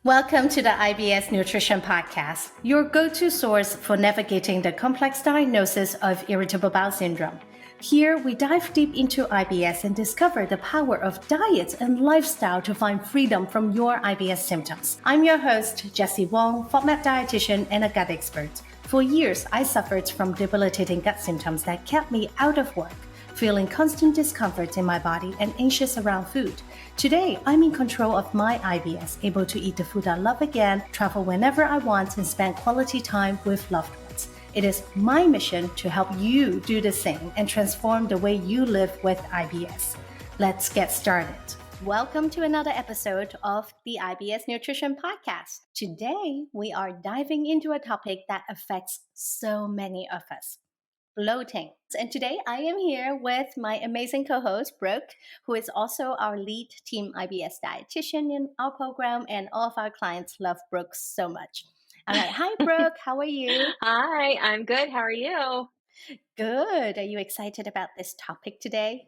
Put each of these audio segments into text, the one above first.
Welcome to the IBS Nutrition Podcast, your go-to source for navigating the complex diagnosis of irritable bowel syndrome. Here, we dive deep into IBS and discover the power of diet and lifestyle to find freedom from your IBS symptoms. I'm your host, Jessie Wong, FODMAP dietitian and a gut expert. For years, I suffered from debilitating gut symptoms that kept me out of work, feeling constant discomfort in my body and anxious around food. Today, I'm in control of my IBS, able to eat the food I love again, travel whenever I want, and spend quality time with loved ones. It is my mission to help you do the same and transform the way you live with IBS. Let's get started. Welcome to another episode of the IBS Nutrition Podcast. Today, we are diving into a topic that affects so many of us. Bloating. And today I am here with my amazing co-host, Brooke, who is also our lead team IBS dietitian in our program, and all of our clients love Brooke so much. All right. Hi, Brooke. How are you? Hi, I'm good. How are you? Good. Are you excited about this topic today?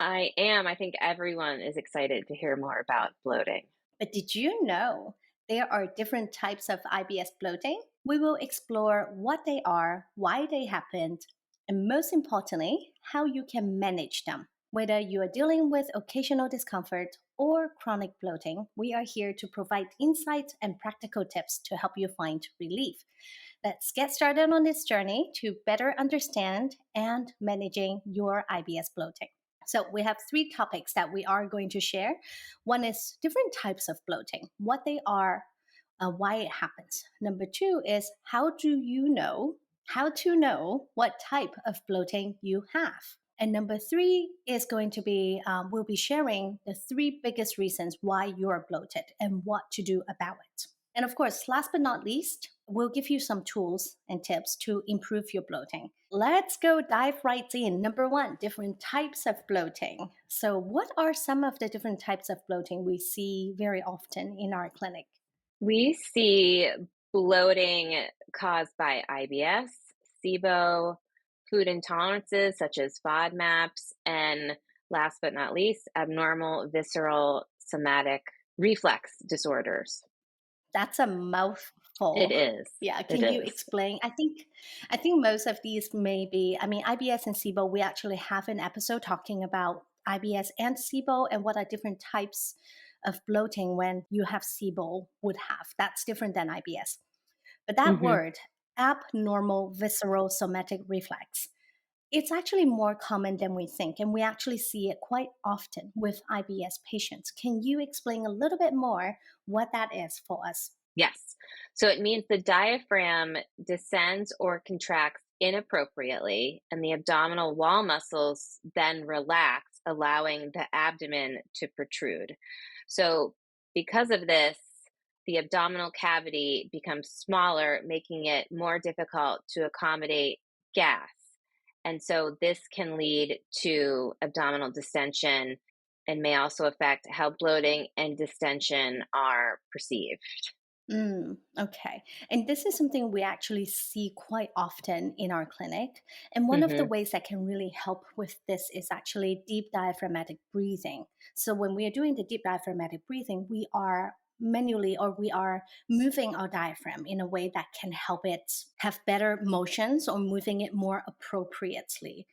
I am. I think everyone is excited to hear more about bloating. But did you know there are different types of IBS bloating? We will explore what they are, why they happened, and most importantly, how you can manage them. Whether you are dealing with occasional discomfort or chronic bloating, we are here to provide insights and practical tips to help you find relief. Let's get started on this journey to better understand and managing your IBS bloating. So we have three topics that we are going to share. One is different types of bloating, what they are, why it happens. Number two is how to know what type of bloating you have. And number three is going to be, we'll be sharing the three biggest reasons why you're bloated and what to do about it. And of course, last but not least, we'll give you some tools and tips to improve your bloating. Let's go dive right in. Number one, different types of bloating. So what are some of the different types of bloating we see very often in our clinic? We see bloating caused by IBS, SIBO, food intolerances such as FODMAPs, and last but not least, abnormal visceral somatic reflex disorders. That's a mouthful. It is. Yeah, It can you is. explain? I think most of these may be, IBS and SIBO, we actually have an episode talking about IBS and SIBO and what are different types of bloating when you have SIBO would have. That's different than IBS. But that hmm word, abnormal visceral somatic reflex, it's actually more common than we think, and we actually see it quite often with IBS patients. Can you explain a little bit more what that is for us? Yes. So it means the diaphragm descends or contracts inappropriately, and the abdominal wall muscles then relax, allowing the abdomen to protrude. So, because of this, the abdominal cavity becomes smaller, making it more difficult to accommodate gas. And so, this can lead to abdominal distension and may also affect how bloating and distension are perceived. Okay. And this is something we actually see quite often in our clinic. And one of the hmm ways that can really help with this is actually deep diaphragmatic breathing. So when we are doing the deep diaphragmatic breathing, we are manually or we are moving our diaphragm in a way that can help it have better motions or moving it more appropriately.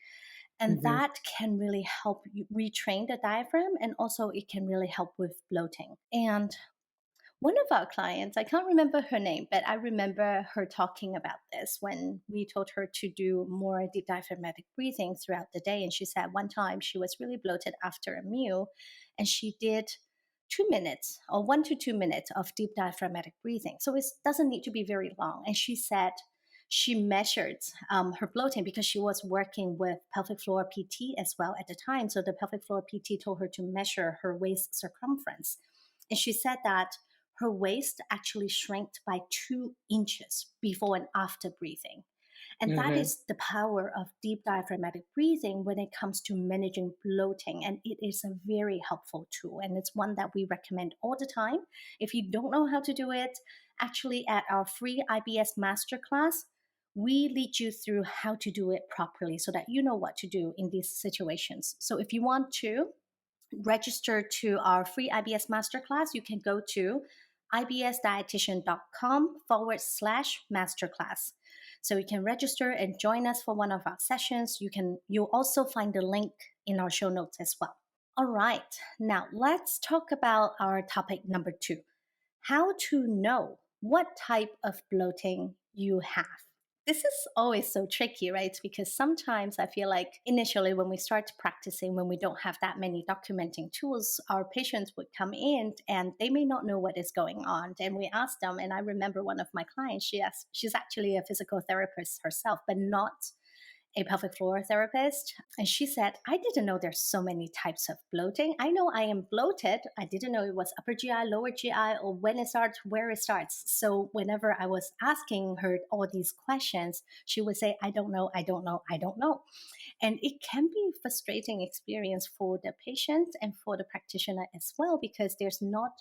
And hmm that can really help you retrain the diaphragm, and also it can really help with bloating. And one of our clients, I can't remember her name, but I remember her talking about this when we told her to do more deep diaphragmatic breathing throughout the day. And she said one time she was really bloated after a meal, and she did 2 minutes or 1 to 2 minutes of deep diaphragmatic breathing. So it doesn't need to be very long. And she said she measured her bloating because she was working with pelvic floor PT as well at the time. So the pelvic floor PT told her to measure her waist circumference. And she said that her waist actually shrank by 2 inches before and after breathing. And that hmm is the power of deep diaphragmatic breathing when it comes to managing bloating. And it is a very helpful tool. And it's one that we recommend all the time. If you don't know how to do it, actually at our free IBS masterclass, we lead you through how to do it properly so that you know what to do in these situations. So if you want to register to our free IBS masterclass, you can go to ibsdietitian.com/masterclass. So you can register and join us for one of our sessions. You'll also find the link in our show notes as well. All right, now let's talk about our topic number 2, how to know what type of bloating you have. This is always so tricky, right? Because sometimes I feel like initially when we start practicing, when we don't have that many documenting tools, our patients would come in and they may not know what is going on. And we ask them, and I remember one of my clients, she's actually a physical therapist herself, but not a pelvic floor therapist. And she said, I didn't know there's so many types of bloating. I know I am bloated. I didn't know it was upper GI, lower GI, or when it starts, where it starts. So whenever I was asking her all these questions, she would say, I don't know, I don't know, I don't know. And it can be a frustrating experience for the patient and for the practitioner as well, because there's not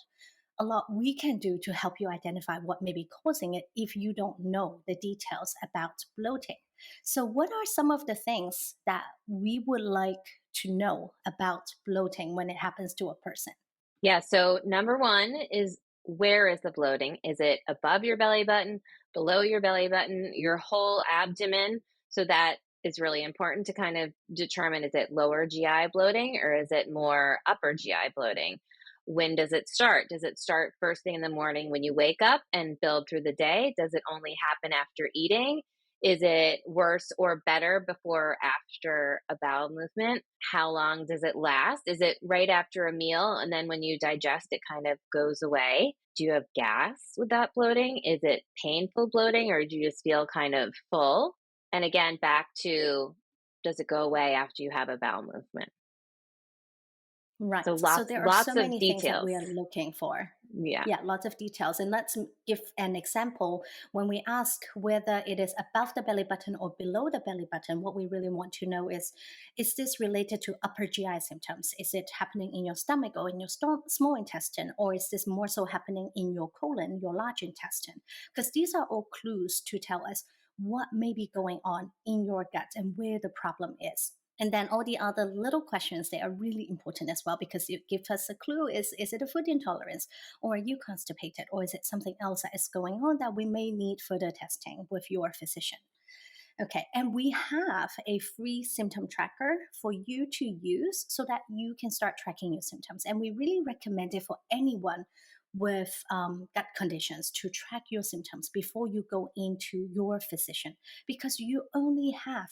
a lot we can do to help you identify what may be causing it if you don't know the details about bloating. So, what are some of the things that we would like to know about bloating when it happens to a person? Yeah, so number one is, where is the bloating? Is it above your belly button, below your belly button, your whole abdomen? So that is really important to kind of determine, is it lower GI bloating or is it more upper GI bloating? When does it start? Does it start first thing in the morning when you wake up and build through the day? Does it only happen after eating? Is it worse or better before or after a bowel movement? How long does it last? Is it right after a meal and then when you digest, it kind of goes away? Do you have gas with that bloating? Is it painful bloating or do you just feel kind of full? And again, back to, does it go away after you have a bowel movement? So Right. So lots there are so lots of many things that details. we are looking for. Yeah. Yeah, lots of details. And let's give an example. When we ask whether it is above the belly button or below the belly button, what we really want to know is this related to upper GI symptoms? Is it happening in your stomach or in your small intestine? Or is this more so happening in your colon, your large intestine? Because these are all clues to tell us what may be going on in your gut and where the problem is. And then all the other little questions, they are really important as well, because it gives us a clue. Is it a food intolerance, or are you constipated, or is it something else that is going on that we may need further testing with your physician? Okay, and we have a free symptom tracker for you to use so that you can start tracking your symptoms. And we really recommend it for anyone with gut conditions to track your symptoms before you go into your physician, because you only have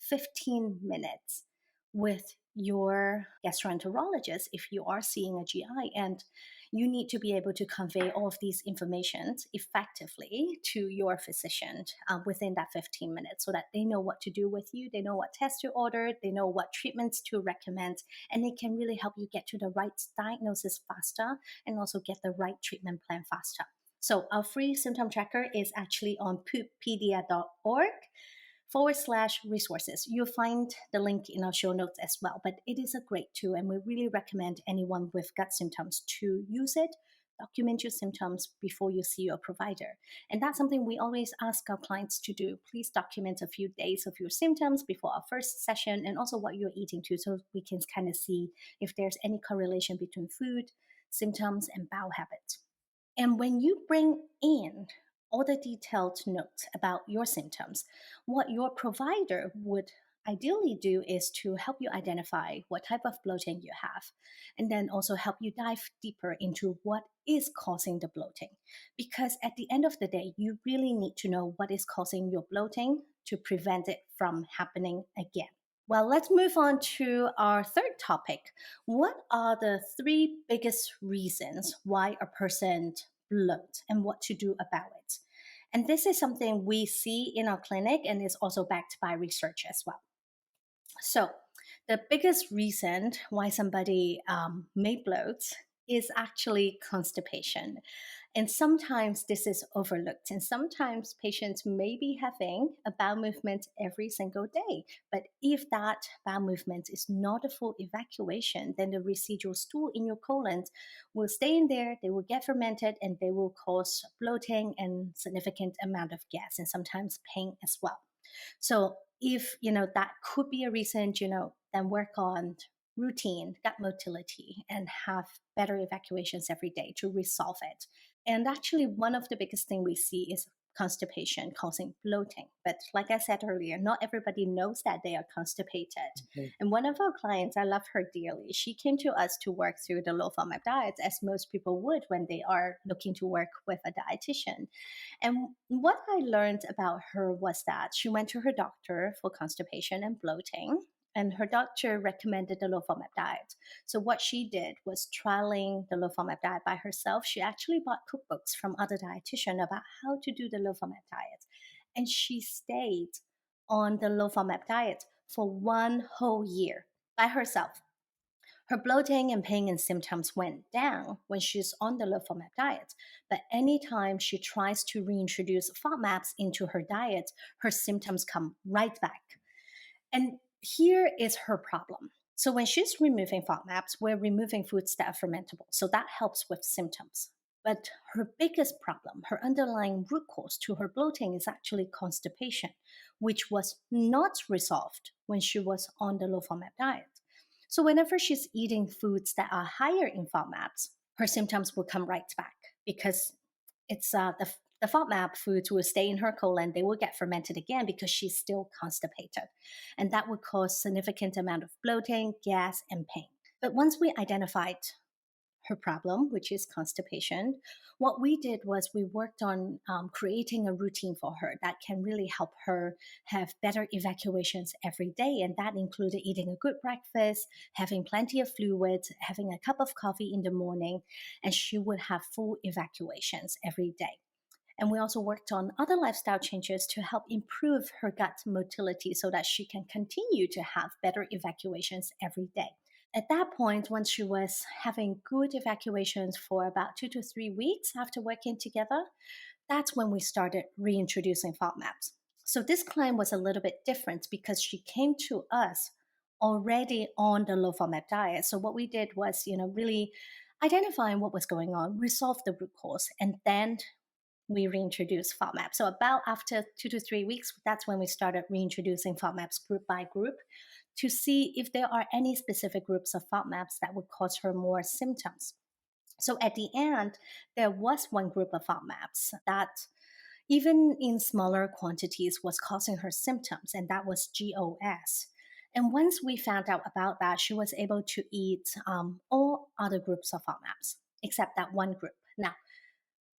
15 minutes with your gastroenterologist if you are seeing a GI, and you need to be able to convey all of these informations effectively to your physician within that 15 minutes, so that they know what to do with you, they know what tests to order, they know what treatments to recommend, and they can really help you get to the right diagnosis faster and also get the right treatment plan faster. So our free symptom tracker is actually on pooppedia.org/resources. You'll find the link in our show notes as well, but it is a great tool, and we really recommend anyone with gut symptoms to use it. Document your symptoms before you see your provider. And that's something we always ask our clients to do. Please document a few days of your symptoms before our first session, and also what you're eating too, so we can kind of see if there's any correlation between food, symptoms, and bowel habits. And when you bring in all the detailed notes about your symptoms, what your provider would ideally do is to help you identify what type of bloating you have, and then also help you dive deeper into what is causing the bloating. Because at the end of the day, you really need to know what is causing your bloating to prevent it from happening again. Well, let's move on to our third topic. What are the 3 biggest reasons why a person bloats and what to do about it? And this is something we see in our clinic and is also backed by research as well. So, the biggest reason why somebody may bloat is actually constipation. And sometimes this is overlooked. And sometimes patients may be having a bowel movement every single day. But if that bowel movement is not a full evacuation, then the residual stool in your colon will stay in there, they will get fermented, and they will cause bloating and significant amount of gas and sometimes pain as well. So if that could be a reason, then work on routine gut motility and have better evacuations every day to resolve it. And actually, one of the biggest thing we see is constipation causing bloating. But like I said earlier, not everybody knows that they are constipated. Okay. And one of our clients, I love her dearly. She came to us to work through the low FODMAP diets, as most people would when they are looking to work with a dietitian. And what I learned about her was that she went to her doctor for constipation and bloating, and her doctor recommended the low FODMAP diet. So what she did was trialing the low FODMAP diet by herself. She actually bought cookbooks from other dietitians about how to do the low FODMAP diet. And she stayed on the low FODMAP diet for 1 whole year by herself. Her bloating and pain and symptoms went down when she's on the low FODMAP diet. But anytime she tries to reintroduce FODMAPs into her diet, her symptoms come right back. And here is her problem. So when she's removing FODMAPs, we're removing foods that are fermentable. So that helps with symptoms. But her biggest problem, her underlying root cause to her bloating is actually constipation, which was not resolved when she was on the low FODMAP diet. So whenever she's eating foods that are higher in FODMAPs, her symptoms will come right back because it's the FODMAP foods will stay in her colon. They will get fermented again because she's still constipated. And that would cause significant amount of bloating, gas, and pain. But once we identified her problem, which is constipation, what we did was we worked on creating a routine for her that can really help her have better evacuations every day. And that included eating a good breakfast, having plenty of fluids, having a cup of coffee in the morning, and she would have full evacuations every day. And we also worked on other lifestyle changes to help improve her gut motility so that she can continue to have better evacuations every day. At that point, once she was having good evacuations for about 2 to 3 weeks after working together, that's when we started reintroducing FODMAPs. So this client was a little bit different because she came to us already on the low FODMAP diet. So what we did was, really identifying what was going on, resolve the root cause, and then we reintroduced FODMAP. So about after 2 to 3 weeks, that's when we started reintroducing FODMAPs group by group to see if there are any specific groups of FODMAPs that would cause her more symptoms. So at the end, there was one group of FODMAPs that even in smaller quantities was causing her symptoms, and that was GOS. And once we found out about that, she was able to eat all other groups of FODMAPs except that one group. Now,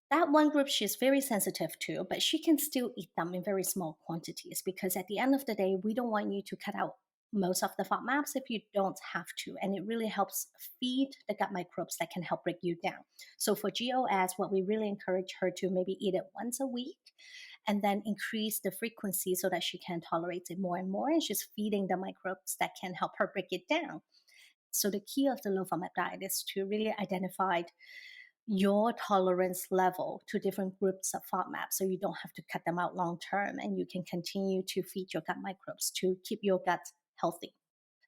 that one group she's very sensitive to, but she can still eat them in very small quantities because at the end of the day, we don't want you to cut out most of the FODMAPs if you don't have to. And it really helps feed the gut microbes that can help break you down. So for GOS, what we really encourage her to maybe eat it once a week and then increase the frequency so that she can tolerate it more and more. And she's feeding the microbes that can help her break it down. So the key of the low FODMAP diet is to really identify your tolerance level to different groups of FODMAP so you don't have to cut them out long term and you can continue to feed your gut microbes to keep your gut healthy.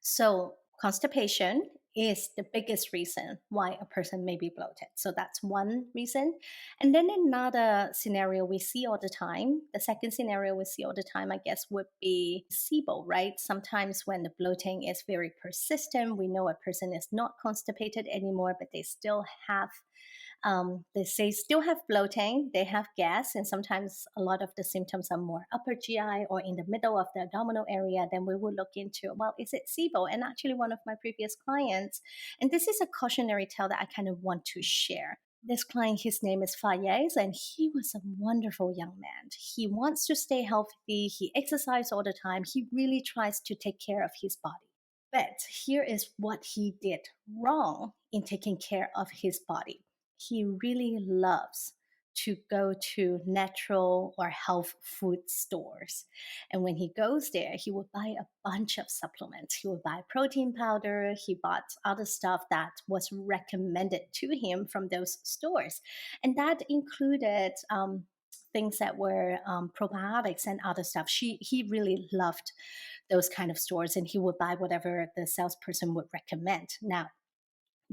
So constipation is the biggest reason why a person may be bloated. So that's one reason. And then another scenario we see all the time, the second scenario we see all the time, I guess, would be SIBO, right? Sometimes when the bloating is very persistent, we know a person is not constipated anymore, but they still have still have bloating, they have gas, and sometimes a lot of the symptoms are more upper GI or in the middle of the abdominal area. Then we will look into, well, is it SIBO? And actually one of my previous clients, and this is a cautionary tale that I kind of want to share. This client, his name is Fayez, and he was a wonderful young man. He wants to stay healthy. He exercises all the time. He really tries to take care of his body. But here is what he did wrong in taking care of his body. He really loves to go to natural or health food stores. And when he goes there, he will buy a bunch of supplements. He will buy protein powder. He bought other stuff that was recommended to him from those stores. And that included things that were probiotics and other stuff. He really loved those kind of stores, and he would buy whatever the salesperson would recommend. Now,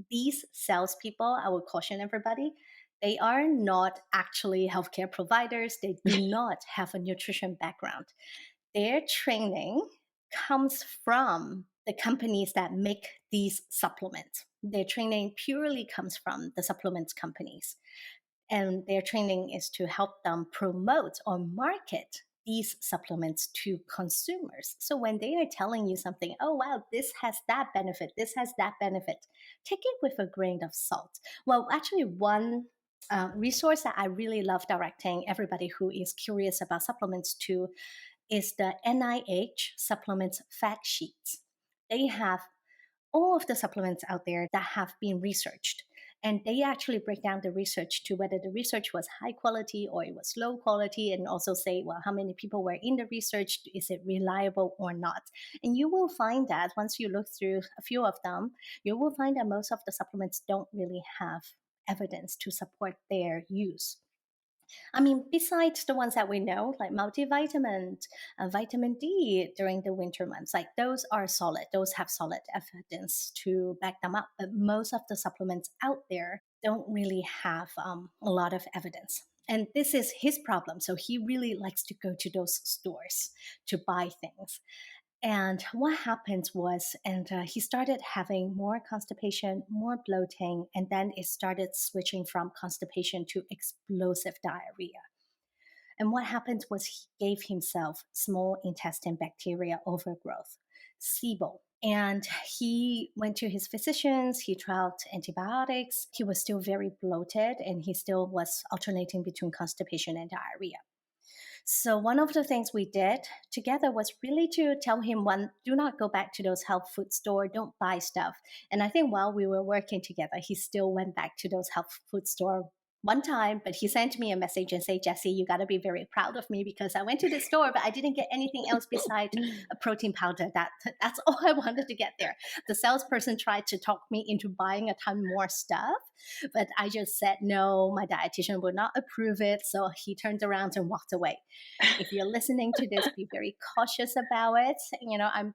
these salespeople, I would caution everybody, they are not actually healthcare providers. They do not have a nutrition background. Their training comes from the companies that make these supplements. Their training purely comes from the supplements companies. And their training is to help them promote or market these supplements to consumers. So when they are telling you something, oh, wow, this has that benefit, this has that benefit, take it with a grain of salt. Well, actually, one resource that I really love directing everybody who is curious about supplements to is the NIH supplements fact sheets. They have all of the supplements out there that have been researched. And they actually break down the research to whether the research was high quality or it was low quality, and also say, well, how many people were in the research? Is it reliable or not? And you will find that once you look through a few of them, you will find that most of the supplements don't really have evidence to support their use. I mean, besides the ones that we know, like multivitamin, vitamin D during the winter months, like those are solid. Those have solid evidence to back them up. But most of the supplements out there don't really have a lot of evidence. And this is his problem. So he really likes to go to those stores to buy things. And what happened was, he started having more constipation, more bloating, and then it started switching from constipation to explosive diarrhea. And what happened was he gave himself small intestine bacteria overgrowth, SIBO. And he went to his physicians, he tried antibiotics. He was still very bloated and he still was alternating between constipation and diarrhea. So one of the things we did together was really to tell him, one, do not go back to those health food store, don't buy stuff. And I think while we were working together, he still went back to those health food store one time, but he sent me a message and say, Jessie, you got to be very proud of me because I went to the store, but I didn't get anything else besides a protein powder. That's all I wanted to get there. The salesperson tried to talk me into buying a ton more stuff, but I just said, no, my dietitian would not approve it. So he turned around and walked away. If you're listening to this, be very cautious about it.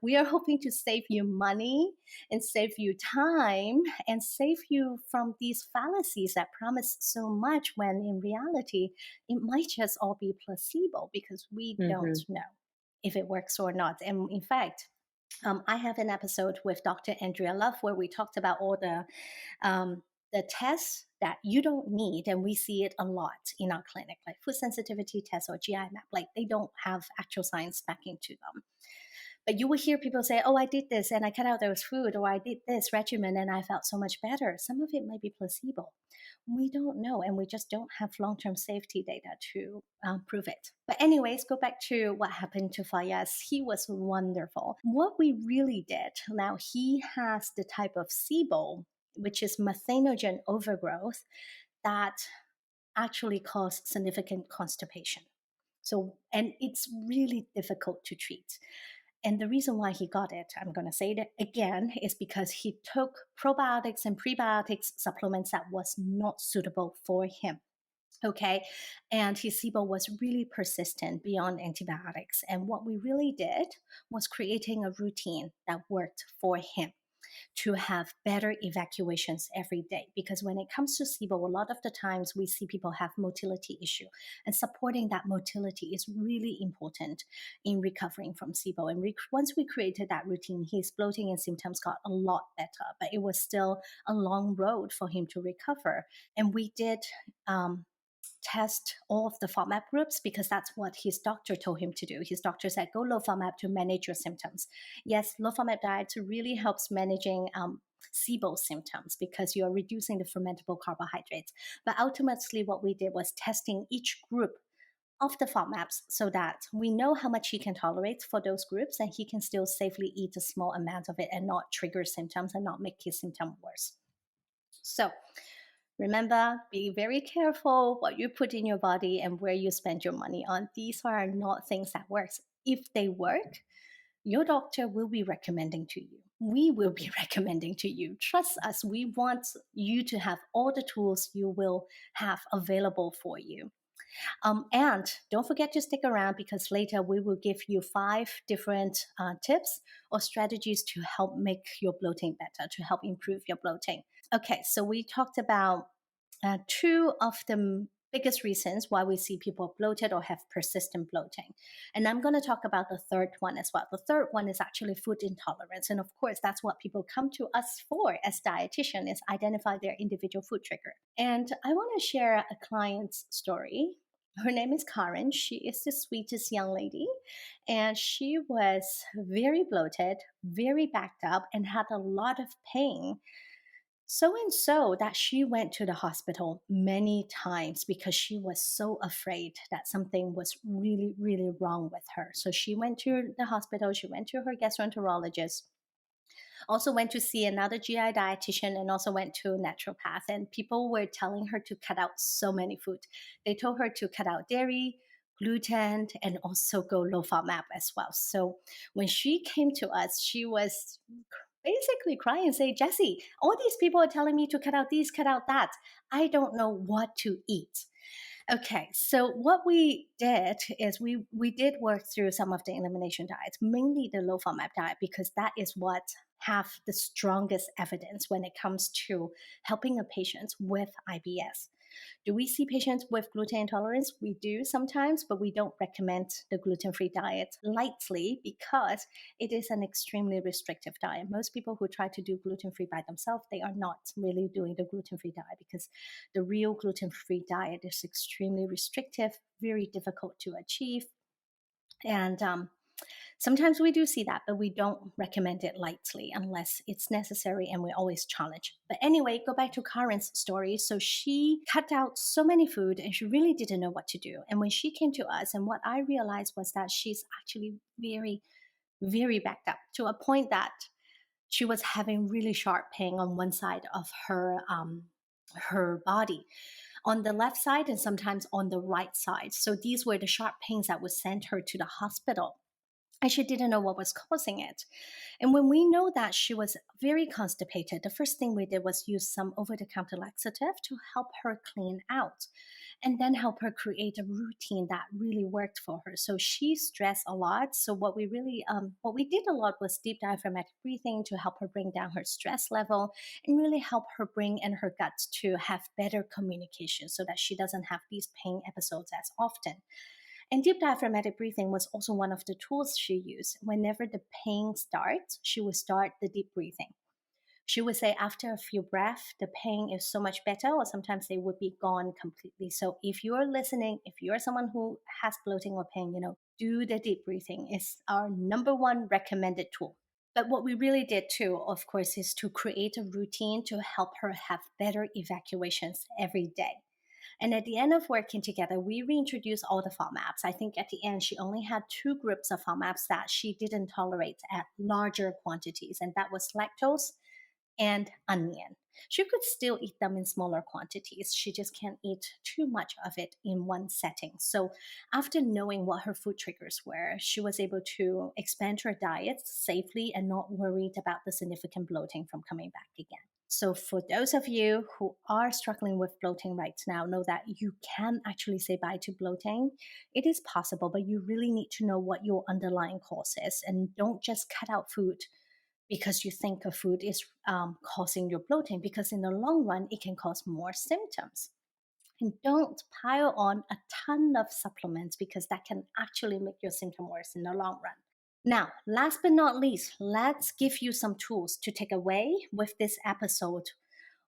We are hoping to save you money and save you time and save you from these fallacies that promise so much when in reality, it might just all be placebo because we don't know if it works or not. And in fact, I have an episode with Dr. Andrea Love where we talked about all the tests that you don't need, and we see it a lot in our clinic, like food sensitivity tests or GI map, like they don't have actual science backing to them. But you will hear people say, oh, I did this and I cut out those food, or I did this regimen and I felt so much better. Some of it might be placebo. We don't know, and we just don't have long-term safety data to prove it. But anyways, go back to what happened to Fayez. He was wonderful. What we really did, now he has the type of SIBO, which is methanogen overgrowth, that actually cause significant constipation. So, and it's really difficult to treat. And the reason why he got it, I'm going to say it again, is because he took probiotics and prebiotics supplements that was not suitable for him. Okay. And his SIBO was really persistent beyond antibiotics. And what we really did was creating a routine that worked for him to have better evacuations every day. Because when it comes to SIBO, a lot of the times we see people have motility issue, and supporting that motility is really important in recovering from SIBO. And once we created that routine, his bloating and symptoms got a lot better, but it was still a long road for him to recover. And we did test all of the FODMAP groups because that's what his doctor told him to do. His doctor said, go low FODMAP to manage your symptoms. Yes, low FODMAP diet really helps managing SIBO symptoms because you're reducing the fermentable carbohydrates. But ultimately, what we did was testing each group of the FODMAPs so that we know how much he can tolerate for those groups, and he can still safely eat a small amount of it and not trigger symptoms and not make his symptom worse. So remember, be very careful what you put in your body and where you spend your money on. These are not things that work. If they work, your doctor will be recommending to you. We will be recommending to you. Trust us, we want you to have all the tools you will have available for you. And don't forget to stick around because later we will give you 5 different tips or strategies to help make your bloating better, to help improve your bloating. Okay, so we talked about 2 of the biggest reasons why we see people bloated or have persistent bloating. And I'm going to talk about the third one as well. The third one is actually food intolerance. And of course, that's what people come to us for as dietitians, is identify their individual food trigger. And I want to share a client's story. Her name is Karen. She is the sweetest young lady. And she was very bloated, very backed up, and had a lot of pain. So and so that she went to the hospital many times because she was so afraid that something was really, really wrong with her. So she went to the hospital, she went to her gastroenterologist, also went to see another GI dietitian, and also went to a naturopath. And people were telling her to cut out so many food. They told her to cut out dairy, gluten, and also go low FODMAP as well. So when she came to us, she was basically cry and say, Jessie, all these people are telling me to cut out these, cut out that. I don't know what to eat. Okay, so what we did is we did work through some of the elimination diets, mainly the low FODMAP diet, because that is what have the strongest evidence when it comes to helping a patient with IBS. Do we see patients with gluten intolerance? We do sometimes, but we don't recommend the gluten-free diet lightly because it is an extremely restrictive diet. Most people who try to do gluten-free by themselves, they are not really doing the gluten-free diet because the real gluten-free diet is extremely restrictive, very difficult to achieve. And sometimes we do see that, but we don't recommend it lightly unless it's necessary, and we always challenge. But anyway, go back to Karen's story. So she cut out so many food and she really didn't know what to do. And when she came to us, and what I realized was that she's actually very, very backed up to a point that she was having really sharp pain on one side of her body, on the left side and sometimes on the right side. So these were the sharp pains that would send her to the hospital. And she didn't know what was causing it. And when we know that she was very constipated, the first thing we did was use some over-the-counter laxative to help her clean out and then help her create a routine that really worked for her. So she stressed a lot. So what we did a lot was deep diaphragmatic breathing to help her bring down her stress level and really help her brain and her gut to have better communication so that she doesn't have these pain episodes as often. And deep diaphragmatic breathing was also one of the tools she used. Whenever the pain starts, she would start the deep breathing. She would say after a few breaths, the pain is so much better, or sometimes they would be gone completely. So if you're listening, if you're someone who has bloating or pain, do the deep breathing. It's our number one recommended tool. But what we really did too, of course, is to create a routine to help her have better evacuations every day. And at the end of working together, we reintroduced all the FODMAPs. I think at the end, she only had 2 groups of FODMAPs that she didn't tolerate at larger quantities, and that was lactose and onion. She could still eat them in smaller quantities. She just can't eat too much of it in one setting. So after knowing what her food triggers were, she was able to expand her diet safely and not worried about the significant bloating from coming back again. So for those of you who are struggling with bloating right now, know that you can actually say bye to bloating. It is possible, but you really need to know what your underlying cause is, and don't just cut out food because you think a food is causing your bloating, because in the long run, it can cause more symptoms. And don't pile on a ton of supplements because that can actually make your symptom worse in the long run. Now, last but not least, let's give you some tools to take away with this episode.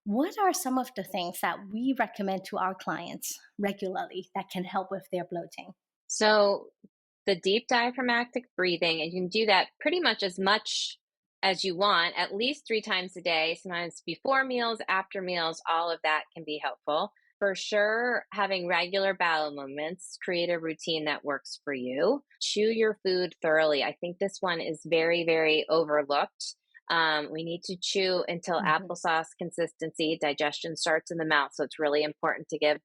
What are some of the things that we recommend to our clients regularly that can help with their bloating? So the deep diaphragmatic breathing, and you can do that pretty much as you want, at least 3 times a day, sometimes before meals, after meals, all of that can be helpful. For sure, having regular bowel movements, create a routine that works for you. Chew your food thoroughly. I think this one is very, very overlooked. We need to chew until applesauce consistency. Digestion starts in the mouth, so it's really important to give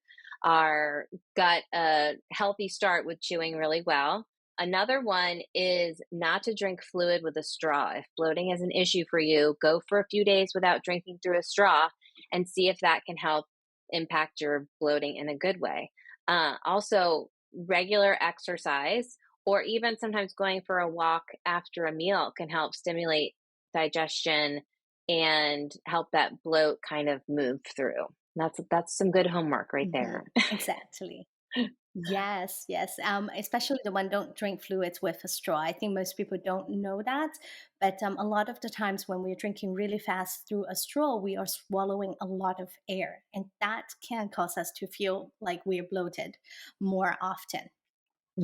our gut a healthy start with chewing really well. Another one is not to drink fluid with a straw. If bloating is an issue for you, go for a few days without drinking through a straw and see if that can help impact your bloating in a good way. Also, regular exercise, or even sometimes going for a walk after a meal, can help stimulate digestion and help that bloat kind of move through. That's some good homework right Mhm. there. Exactly. Yes, yes. Especially the one don't drink fluids with a straw. I think most people don't know that, but a lot of the times when we're drinking really fast through a straw, we are swallowing a lot of air, and that can cause us to feel like we're bloated more often.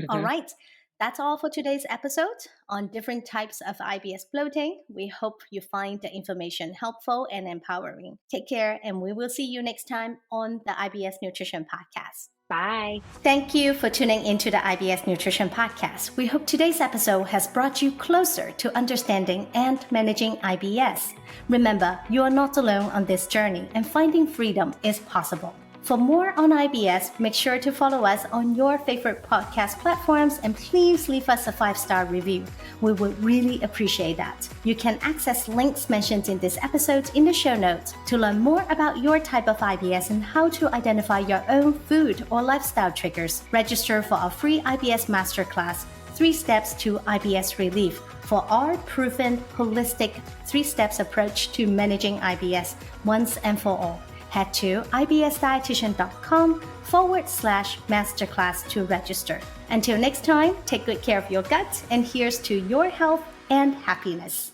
All Mhm. right. That's all for today's episode on different types of IBS bloating. We hope you find the information helpful and empowering. Take care, and we will see you next time on the IBS Nutrition Podcast. Bye. Thank you for tuning into the IBS Nutrition Podcast. We hope today's episode has brought you closer to understanding and managing IBS. Remember, you are not alone on this journey, and finding freedom is possible. For more on IBS, make sure to follow us on your favorite podcast platforms and please leave us a 5-star review. We would really appreciate that. You can access links mentioned in this episode in the show notes to learn more about your type of IBS and how to identify your own food or lifestyle triggers. Register for our free IBS Masterclass, 3 Steps to IBS Relief, for our proven holistic 3-steps approach to managing IBS once and for all. Head to ibsdietitian.com/masterclass to register. Until next time, take good care of your gut, and here's to your health and happiness.